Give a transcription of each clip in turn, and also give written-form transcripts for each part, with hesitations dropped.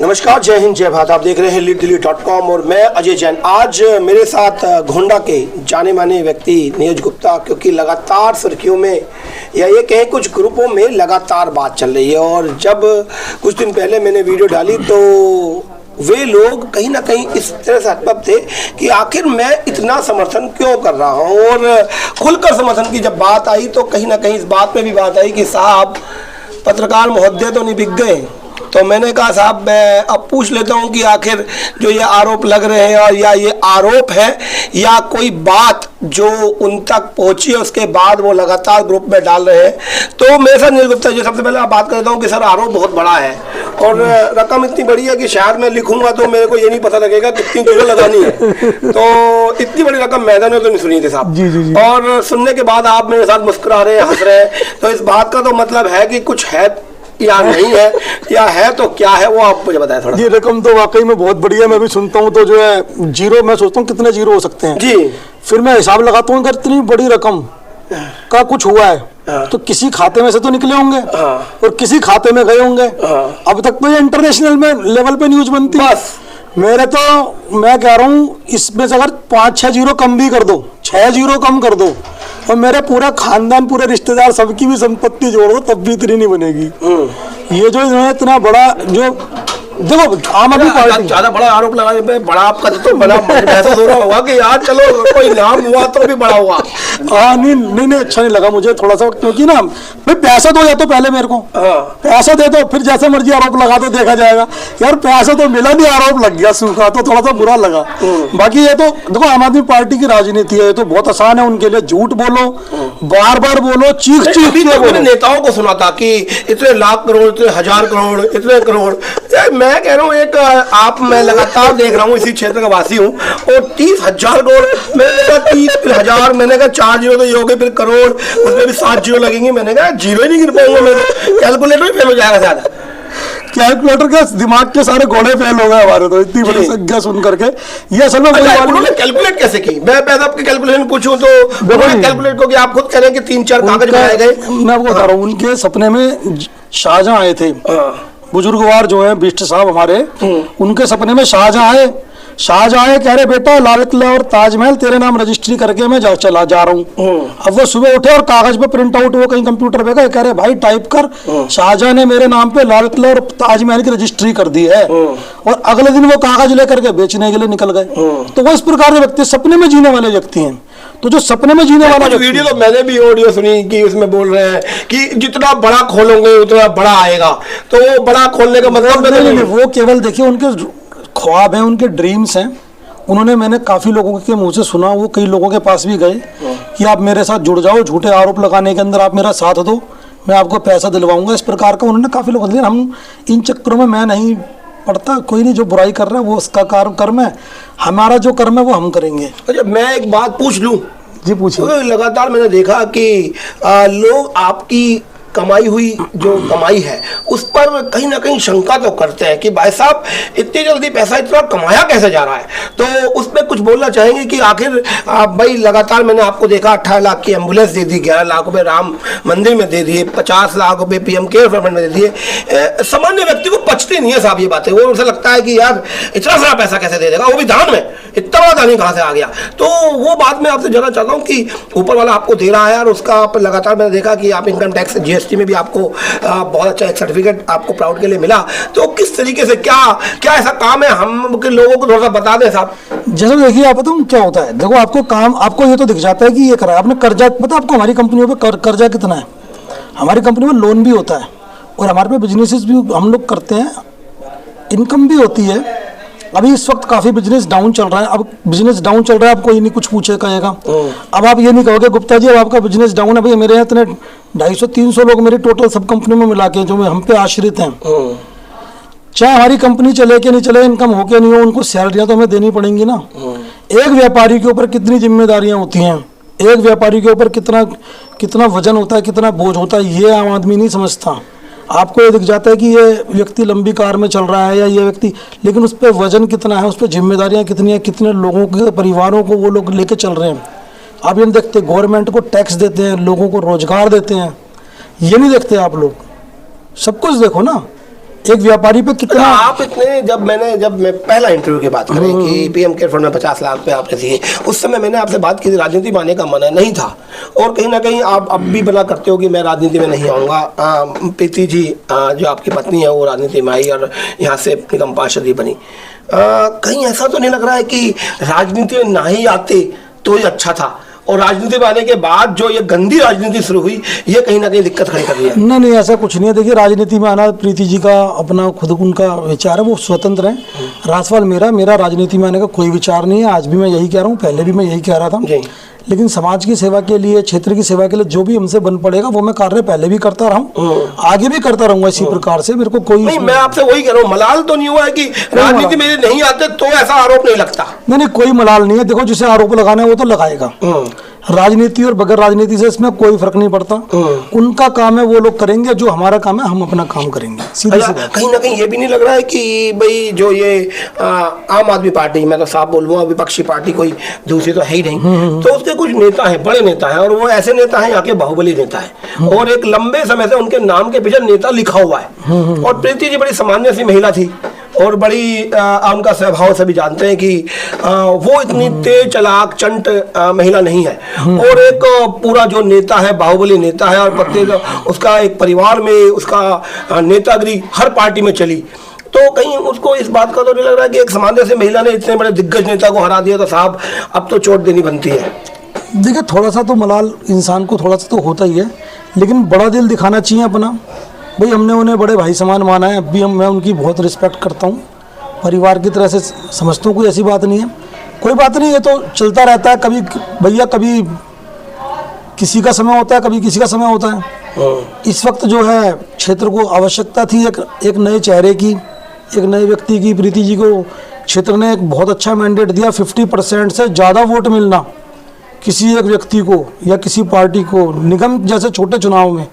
नमस्कार, जय हिंद, जय भारत। आप देख रहे हैं lead-delhi.com और मैं अजय जैन। आज मेरे साथ गोंडा के जाने माने व्यक्ति नीरज गुप्ता, क्योंकि लगातार सुर्खियों में या ये कहें कुछ ग्रुपों में लगातार बात चल रही है। और जब कुछ दिन पहले मैंने वीडियो डाली तो वे लोग कहीं ना कहीं इस तरह से हतप्रभ थे कि आखिर मैं इतना समर्थन क्यों कर रहा हूँ। और खुलकर समर्थन की जब बात आई तो कहीं ना कहीं इस बात पे भी बात आई कि साहब पत्रकार महोदय तो नहीं बिक गए। तो मैंने कहा साहब मैं अब पूछ लेता हूं कि आखिर जो ये आरोप लग रहे हैं और या ये आरोप है या कोई बात जो उन तक पहुंची है उसके बाद वो लगातार ग्रुप में डाल रहे हैं। तो मेरे साथ नीरज गुप्ता जी, सबसे पहले आप बात करता हूं कि सर आरोप बहुत बड़ा है और रकम इतनी बड़ी है कि शायद मैं लिखूंगा तो मेरे को ये नहीं पता लगेगा कितनी जीरो लगानी है। तो इतनी बड़ी रकम मैदान में तो नहीं सुनी थी साहब। जी। और सुनने के बाद आप मेरे साथ मुस्कुरा रहे हैं, हंस रहे हैं, तो इस बात का तो मतलब है कि कुछ है या नहीं है, या है तो क्या है वो आप मुझे बताएं थोड़ा। ये रकम तो वाकई में बहुत बढ़िया, मैं भी सुनता हूँ तो जो है जीरो, मैं सोचता हूँ कितने जीरो हो सकते हैं जी। फिर मैं हिसाब लगाता हूँ अगर इतनी बड़ी रकम का कुछ हुआ है तो किसी खाते में से तो निकले होंगे और किसी खाते में गए होंगे। अब तक तो ये इंटरनेशनल में लेवल पे न्यूज बनती है। मेरे तो मैं कह रहा हूँ इसमें से अगर 5-6 जीरो कम भी कर दो, 6 जीरो कम कर दो और मेरे पूरा खानदान, पूरे रिश्तेदार, सबकी भी संपत्ति जोड़ दो तब भी इतनी नहीं बनेगी। ये जो इतना बड़ा जो देखो आम आदमी पार्टी ज्यादा बड़ा आरोप लगाने पे बड़ा आपका तो बड़ा महसूस हो रहा होगा कि यार चलो कोई नाम हुआ तो भी बड़ा हुआ। नहीं अच्छा नहीं लगा मुझे थोड़ा सा, क्योंकि ना भाई पैसा दो या तो पहले मेरे को पैसा दे दो, फिर जैसे मर्जी आरोप लगा दो, देखा जाएगा। यार पैसा तो मिला नहीं, आरोप लग गया सूखा, तो थोड़ा सा बुरा लगा। बाकी ये तो देखो आम आदमी पार्टी की राजनीति है, ये तो बहुत आसान है उनके लिए। झूठ बोलो, बार बार बोलो, चीख के बोलो। नेताओं को सुना था कि इतने लाख करोड़, इतने हजार करोड़, इतने करोड़। मैं कह रहा हूँ एक आप, मैं लगातार देख रहा हूँ, इसी क्षेत्र का वासी हूँ, और 30,000 करोड़, मैंने कहा 30,000, मैंने कहा 4 जीरो तो ये हो गए, फिर करोड़, उसमें भी 7 जीरो लगेंगे। मैंने कहा जीरो ही नहीं गिर पाऊंगा, मैं कैलकुलेटर ही फेल हो जाएगा ज्यादा। कैलकुलेटर के दिमाग के सारे घोड़े फेल हो गए हमारे तो, इतनी बड़ी संख्या सुन करके। ये असल में उन्होंने कैलकुलेट कैसे की? मैं आपके कैलकुलेशन पूछूं तो कैलकुलेट को कि आप खुद कह रहे हैं कि 3-4 कागज बनाए गए। मैं आपको बता रहा हूँ, उनके सपने में शाहजहां आए थे, बुजुर्गवार जो है बिष्ट साहब हमारे, उनके सपने में शाहजहां आए। शाहजहां कह रहे बेटा लाल किला और ताजमहल तेरे नाम रजिस्ट्री करके मैं चला जा रहा हूँ। अब वो सुबह उठे और कागज पे प्रिंट आउट, वो कहीं कंप्यूटर पे गए, कह रहे भाई टाइप कर, शाहजहां ने मेरे नाम पे लाल किला और ताजमहल की रजिस्ट्री कर दी है। और अगले दिन वो कागज लेकर के बेचने के लिए निकल गए। तो वो इस प्रकार के व्यक्ति, सपने में जीने वाले व्यक्ति हैं। तो जो सपने में जीने वाला वीडियो, तो मैंने भी ऑडियो सुनी कि उसमें बोल रहे हैं कि जितना बड़ा खोलोगे उतना बड़ा आएगा। तो वो बड़ा खोलने का मतलब नहीं, वो केवल देखिए उनके ख्वाब हैं, उनके ड्रीम्स हैं। उन्होंने, मैंने काफ़ी लोगों के मुंह से सुना, वो कई लोगों के पास भी गए कि आप मेरे साथ जुड़ जाओ, झूठे आरोप लगाने के अंदर आप मेरा साथ दो, मैं आपको पैसा दिलवाऊंगा, इस प्रकार का उन्होंने काफ़ी लोगों ने। हम इन चक्करों में मैं नहीं पड़ता, कोई नहीं, जो बुराई कर रहा है वो उसका कर्म है, हमारा जो कर्म है वो हम करेंगे। अच्छा, मैं एक बात पूछ लूँ? जी पूछिए। लगातार मैंने देखा कि लोग आपकी कमाई हुई जो कमाई है उस पर कहीं ना कहीं शंका तो करते हैं कि भाई साहब इतनी जल्दी पैसा इतना कमाया कैसे जा रहा है। तो उस पर कुछ बोलना चाहेंगे कि आखिर भाई लगातार मैंने आपको देखा 18 लाख की एम्बुलेंस दे दी, 11 लाख रुपए राम मंदिर में दे दिए, 50 लाख रुपए PM केयर फंड में दे दिए। सामान्य व्यक्ति को पचती नहीं है साहब ये बातें। वो उसे लगता है कि यार इतना सारा पैसा कैसे दे देगा, वो भी दान में, इतना बड़ा दान कहाँ से आ गया। तो वो बात मैं आपसे जानना चाहता हूँ कि ऊपर वाला आपको दे रहा है और उसका आप लगातार मैंने देखा कि आप इनकम टैक्स GST में भी आपको बहुत अच्छा एक सर्टिफिकेट आपको प्राउड के लिए मिला। तो किस तरीके से क्या ऐसा काम है, हम के लोगों को थोड़ा सा बता दें साहब। जैसे देखिए आप बताऊँ क्या होता है, देखो आपको काम, आपको ये तो दिख जाता है कि ये करा आपने, कर्जा पता आपको हमारी कंपनियों पे कर्जा कितना है। हमारी कंपनी में लोन भी होता है और हमारे पे बिजनेसेस भी हम लोग करते हैं, इनकम भी होती है। अभी इस वक्त काफ़ी बिजनेस डाउन चल रहा है। अब बिजनेस डाउन चल रहा है, अब कोई नहीं कुछ पूछे कहेगा। अब आप ये नहीं कहोगे गुप्ता जी अब आपका बिजनेस डाउन है। भाई मेरे यहाँ इतने 250-300 लोग मेरी टोटल सब कंपनी में मिला के जो हम पे आश्रित हैं, चाहे हमारी कंपनी चले कि नहीं चले, इनकम हो के नहीं हो, उनको सैलरियाँ तो हमें देनी पड़ेंगी ना। एक व्यापारी के ऊपर कितनी जिम्मेदारियाँ होती हैं, एक व्यापारी के ऊपर कितना वजन होता है, कितना बोझ होता है, ये आम आदमी नहीं समझता। आपको ये दिख जाता है कि ये व्यक्ति लंबी कार में चल रहा है या ये व्यक्ति, लेकिन उस पर वजन कितना है, उस पर जिम्मेदारियाँ कितनी हैं, कितने लोगों के परिवारों को वो लोग लेके चल रहे हैं। आप ये नहीं देखते, गवर्नमेंट को टैक्स देते हैं, लोगों को रोजगार देते हैं, ये नहीं देखते आप लोग। सब कुछ देखो ना, एक व्यापारी पे कितना आप इतने जब मैं पहला इंटरव्यू की बात करें कि पीएम केयर फंड में 50 लाख पे आपने दिए, उस समय मैंने आपसे बात की थी, राजनीति में आने का मन नहीं था, और कहीं ना कहीं आप अब भी बना करते हो कि मैं राजनीति में नहीं आऊँगा। प्रीति जी जो आपकी पत्नी है वो राजनीति में आई और यहाँ से निगम पार्षद बनी। कहीं ऐसा तो नहीं लग रहा है कि राजनीति में ना ही आते तो ही अच्छा था, और राजनीति में आने के बाद जो ये गंदी राजनीति शुरू हुई ये कहीं ना कहीं दिक्कत खड़ी कर रही है? नहीं, ऐसा कुछ नहीं है। देखिए, राजनीति में आना प्रीति जी का अपना खुद उनका विचार है, वो स्वतंत्र है। रासवाल मेरा राजनीति में आने का कोई विचार नहीं है। आज भी मैं यही कह रहा हूँ, पहले भी मैं यही कह रहा था। लेकिन समाज की सेवा के लिए, क्षेत्र की सेवा के लिए जो भी हमसे बन पड़ेगा वो मैं कार्य पहले भी करता रहा हूँ, आगे भी करता रहूंगा इसी प्रकार से। मेरे को कोई नहीं, मैं आपसे वही कह रहा हूँ, मलाल तो नहीं हुआ है कि राजनीति में नहीं आते तो ऐसा आरोप नहीं लगता? नहीं, कोई मलाल नहीं है। देखो, जिसे आरोप लगाना है वो तो लगाएगा। राजनीति और बगैर राजनीति से इसमें कोई फर्क नहीं पड़ता। उनका काम है, वो लोग करेंगे, जो हमारा काम है हम अपना काम करेंगे, सीधी सी बात। कहीं ना कहीं ये भी नहीं लग रहा है कि भाई जो ये आम आदमी पार्टी, मैं तो साफ बोलूंगा विपक्षी पार्टी कोई दूसरी तो है ही नहीं, तो उसके कुछ नेता हैं, बड़े नेता हैं, और वो ऐसे नेता हैं यहाँ के बाहुबली नेता है, और एक लंबे समय से उनके नाम के पीछे नेता लिखा हुआ है। और प्रीति जी बड़ी सामान्य सी महिला थी, और बड़ी उनका स्वभाव सभी जानते हैं कि वो इतनी तेज चालाक चंट महिला नहीं है, और एक पूरा जो नेता है बाहुबली नेता है, और प्रत्येक उसका एक परिवार में उसका नेतागिरी हर पार्टी में चली। तो कहीं उसको इस बात का तो नहीं लग रहा कि एक सामान्य से महिला ने इतने बड़े दिग्गज नेता को हरा दिया, तो साहब अब तो चोट देनी बनती है? देखिए, थोड़ा सा तो मलाल इंसान को थोड़ा सा तो होता ही है, लेकिन बड़ा दिल दिखाना चाहिए अपना। भाई, हमने उन्हें बड़े भाई समान माना है, अब भी मैं उनकी बहुत रिस्पेक्ट करता हूँ, परिवार की तरह से समझता हूँ। कोई ऐसी बात नहीं है, कोई बात नहीं, ये तो चलता रहता है। कभी भैया, कभी किसी का समय होता है, कभी किसी का समय होता है। इस वक्त जो है क्षेत्र को आवश्यकता थी एक नए चेहरे की, एक नए व्यक्ति की। प्रीति जी को क्षेत्र ने एक बहुत अच्छा मैंडेट दिया। 50% से ज़्यादा वोट मिलना किसी एक व्यक्ति को या किसी पार्टी को निगम जैसे छोटे चुनाव में,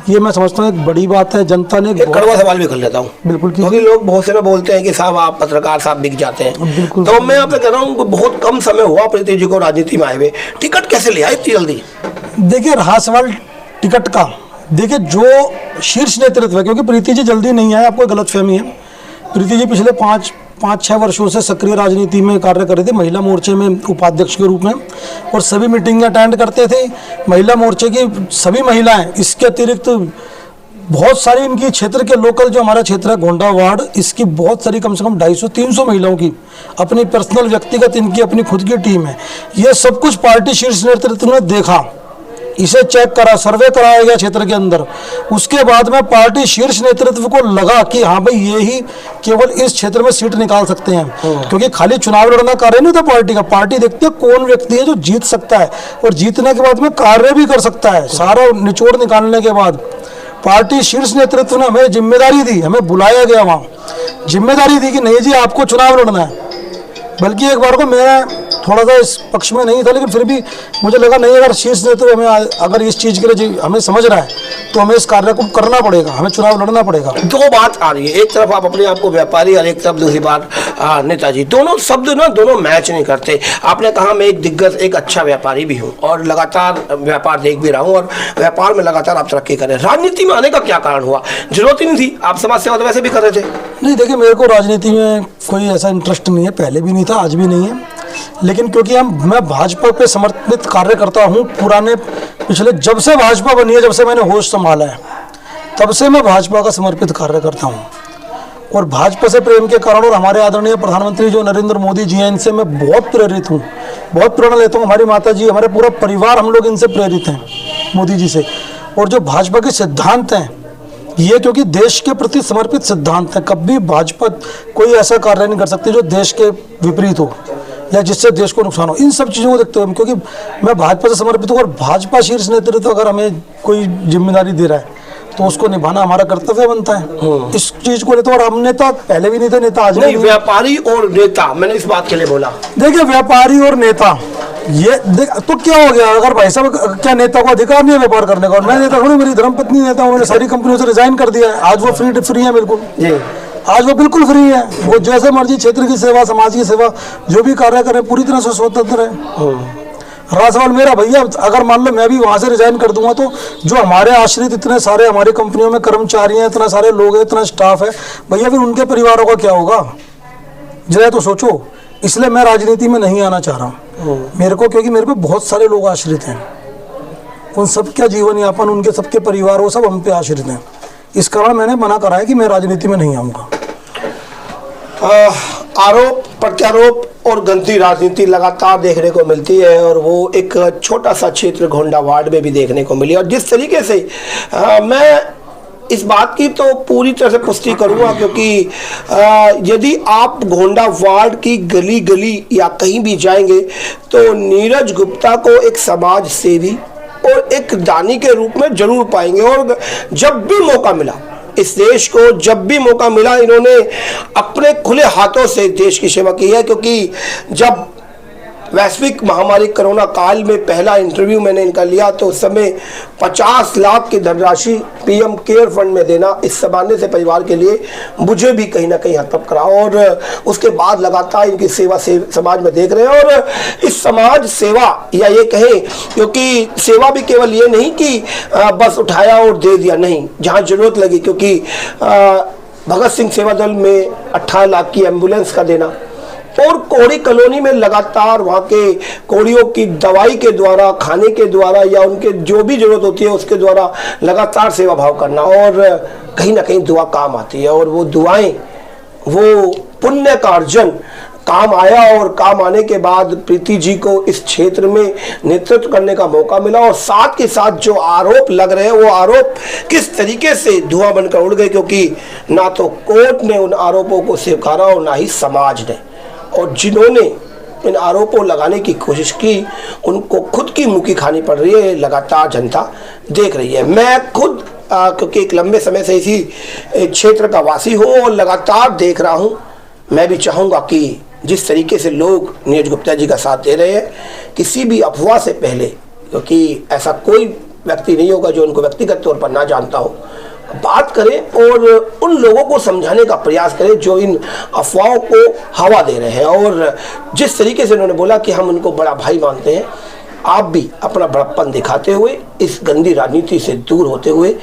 ये मैं समझता हूँ एक बड़ी बात है। जनता ने एक कड़वा सवाल भी कर लेता हूँ, बिल्कुल, क्योंकि लोग बहुत से ना बोलते हैं कि साहब आप पत्रकार साहब बिक जाते हैं। बिल्कुल, तो मैं आपसे कह रहा हूँ बहुत कम समय हुआ प्रीति जी को राजनीति में आए हुए, टिकट कैसे ले आए इतनी जल्दी? देखिए, रहा सवाल टिकट का, देखिए जो शीर्ष नेतृत्व है, क्योंकि प्रीति जी जल्दी नहीं आए, आपको गलतफहमी है। प्रीति जी पिछले 5-6 वर्षों से सक्रिय राजनीति में कार्य कर रहे थे, महिला मोर्चे में उपाध्यक्ष के रूप में, और सभी मीटिंग अटेंड करते थे। महिला मोर्चे की सभी महिलाएं, इसके अतिरिक्त बहुत सारी इनकी क्षेत्र के लोकल, जो हमारा क्षेत्र है गोंडा वार्ड, इसकी बहुत सारी कम से कम 250-300 महिलाओं की अपनी पर्सनल व्यक्तिगत इनकी अपनी खुद की टीम है। ये सब कुछ पार्टी शीर्ष नेतृत्व ने देखा, इसे चेक करा, सर्वे कराया गया क्षेत्र के अंदर। उसके बाद में पार्टी शीर्ष नेतृत्व को लगा कि हाँ भाई, ये ही केवल इस क्षेत्र में सीट निकाल सकते हैं, क्योंकि खाली चुनाव लड़ना कार्य नहीं था पार्टी का। पार्टी देखती है कौन व्यक्ति है जो जीत सकता है, और जीतने के बाद में कार्य भी कर सकता है। सारा निचोड़ निकालने के बाद पार्टी शीर्ष नेतृत्व ने हमें जिम्मेदारी दी, हमें बुलाया गया, वहाँ जिम्मेदारी दी कि नहीं जी आपको चुनाव लड़ना है। बल्कि एक बार को मैं थोड़ा सा इस पक्ष में नहीं था, लेकिन फिर भी मुझे लगा नहीं, अगर शीर्ष नेतृत्व हमें अगर इस चीज़ के लिए हमें समझ रहा है तो हमें इस कार्य को करना पड़ेगा, हमें चुनाव लड़ना पड़ेगा। दो बात आ रही है, एक तरफ आप अपने आप को व्यापारी और एक तरफ दूसरी बात नेताजी, दोनों शब्द ना दोनों मैच नहीं करते। आपने कहा मैं एक दिग्गज, एक अच्छा व्यापारी भी हूँ और लगातार व्यापार देख भी रहा हूँ, और व्यापार में लगातार आप तरक्की करें। राजनीति में आने का क्या कारण हुआ? जरूरत ही नहीं थी, आप समाज सेवा तो वैसे भी कर रहे थे। नहीं, देखिए, मेरे को राजनीति में कोई ऐसा इंटरेस्ट नहीं है, पहले भी नहीं था, आज भी नहीं है। लेकिन क्योंकि मैं भाजपा पे समर्पित कार्य करता हूँ, पुराने पिछले जब से भाजपा बनी है, जब से मैंने होश संभाला है, तब से मैं भाजपा का समर्पित कार्य करता हूँ। और भाजपा से प्रेम के कारण, और हमारे आदरणीय प्रधानमंत्री जो नरेंद्र मोदी जी हैं, इनसे मैं बहुत प्रेरित हूँ, बहुत प्रेरणा लेता हूँ। हमारी माता जी, हमारे पूरा परिवार, हम लोग इनसे प्रेरित हैं, मोदी जी से। और जो भाजपा के सिद्धांत हैं, ये क्योंकि देश के प्रति समर्पित सिद्धांत है, कभी भाजपा कोई ऐसा कार्य नहीं कर सकती जो देश के विपरीत हो या जिससे देश को नुकसान हो। इन सब चीज़ों को देखते हुए, क्योंकि मैं भाजपा से समर्पित हूँ, और भाजपा शीर्ष नेतृत्व अगर हमें कोई जिम्मेदारी दे रहा है तो उसको निभाना हमारा कर्तव्य बनता है। इस चीज़ को लेते, और हम नेता पहले भी नहीं थे, नेता आज नहीं। व्यापारी और नेता, मैंने इस बात के लिए बोला। देखिए, व्यापारी और नेता, ये देख तो क्या हो गया? अगर भाई साहब, क्या नेता को अधिकार नहीं है व्यापार करने का? और मैं नेता थोड़ी, मेरी धर्मपत्नी नेता, उन्होंने सारी कंपनियों से रिजाइन कर दिया है। आज वो फ्री है बिल्कुल जी, आज वो बिल्कुल फ्री है। वो जैसे मर्जी क्षेत्र की सेवा, समाज की सेवा, जो भी कार्य करें, पूरी तरह से स्वतंत्र है। रहा सवाल मेरा भैया, अगर मान लो मैं भी वहाँ से रिजाइन कर दूंगा तो जो हमारे आश्रित इतने सारे हमारी कंपनियों में कर्मचारी हैं, इतना सारे लोग हैं, इतना स्टाफ है भैया, फिर उनके परिवारों का क्या होगा? जरा तो सोचो। इसलिए मैं राजनीति में नहीं आना चाह रहा हूँ मेरे को, क्योंकि मेरे पे बहुत सारे लोग आश्रित हैं, उन सब का जीवन यापन, उनके सबके परिवार वो सब हम पे आश्रित हैं। इस कारण मैंने मना करा है कि मैं राजनीति में नहीं आऊँगा। आरोप प्रत्यारोप और गंदी राजनीति लगातार देखने को मिलती है, और वो एक छोटा सा क्षेत्र घोंडा वार्ड में भी देखने को मिली। और जिस तरीके से मैं इस बात की तो पूरी तरह से पुष्टि करूंगा, क्योंकि यदि आप घोंडा वार्ड की गली गली या कहीं भी जाएंगे तो नीरज गुप्ता को एक समाज सेवी और एक दानी के रूप में जरूर पाएंगे। और जब भी मौका मिला, इस देश को जब भी मौका मिला, इन्होंने अपने खुले हाथों से देश की सेवा की है। क्योंकि जब वैश्विक महामारी कोरोना काल में पहला इंटरव्यू मैंने इनका लिया तो उस समय 50 लाख की धनराशि पीएम केयर फंड में देना इस सामान्य से परिवार के लिए मुझे भी कहीं ना कहीं हतप्रभ करा। और उसके बाद लगातार इनकी सेवा से समाज में देख रहे हैं। और इस समाज सेवा, या ये कहें, क्योंकि सेवा भी केवल ये नहीं कि बस उठाया और दे दिया, नहीं, जहाँ जरूरत लगी, क्योंकि भगत सिंह सेवा दल में 18 लाख की एम्बुलेंस का देना, और कोड़ी कॉलोनी में लगातार वहाँ के कोड़ियों की दवाई के द्वारा, खाने के द्वारा, या उनके जो भी जरूरत होती है उसके द्वारा लगातार सेवा भाव करना। और कहीं ना कहीं दुआ काम आती है, और वो दुआएं, वो पुण्य का अर्जन काम आया। और काम आने के बाद प्रीति जी को इस क्षेत्र में नेतृत्व करने का मौका मिला। और साथ के साथ जो आरोप लग रहे हैं वो आरोप किस तरीके से धुआं बनकर उड़ गए, क्योंकि ना तो कोर्ट ने उन आरोपों को स्वीकारा और ना ही समाज ने। और जिन्होंने इन आरोपों लगाने की कोशिश की उनको खुद की मुक्की खानी पड़ रही है, लगातार जनता देख रही है। मैं खुद क्योंकि एक लंबे समय से इसी क्षेत्र का वासी हूँ और लगातार देख रहा हूँ। मैं भी चाहूँगा कि जिस तरीके से लोग नीरज गुप्ता जी का साथ दे रहे हैं, किसी भी अफवाह से पहले, क्योंकि ऐसा कोई व्यक्ति नहीं होगा जो उनको व्यक्तिगत तौर पर ना जानता हो, बात करें और उन लोगों को समझाने का प्रयास करें जो इन अफवाहों को हवा दे रहे हैं। और जिस तरीके से उन्होंने बोला कि हम उनको बड़ा भाई मानते हैं, आप भी अपना बड़प्पन दिखाते हुए, इस गंदी राजनीति से दूर होते हुए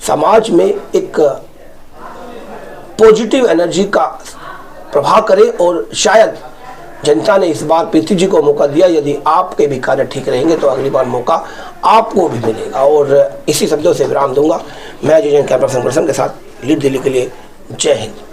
समाज में एक पॉजिटिव एनर्जी का प्रभाव करें। और शायद जनता ने इस बार प्रीति जी को मौका दिया, यदि आपके भी कार्य ठीक रहेंगे तो अगली बार मौका आपको भी मिलेगा। और इसी शब्दों से विराम दूंगा। मैं अजय जैन कैमरा पर्सन के साथ लीड दिल्ली के लिए। जय हिंद।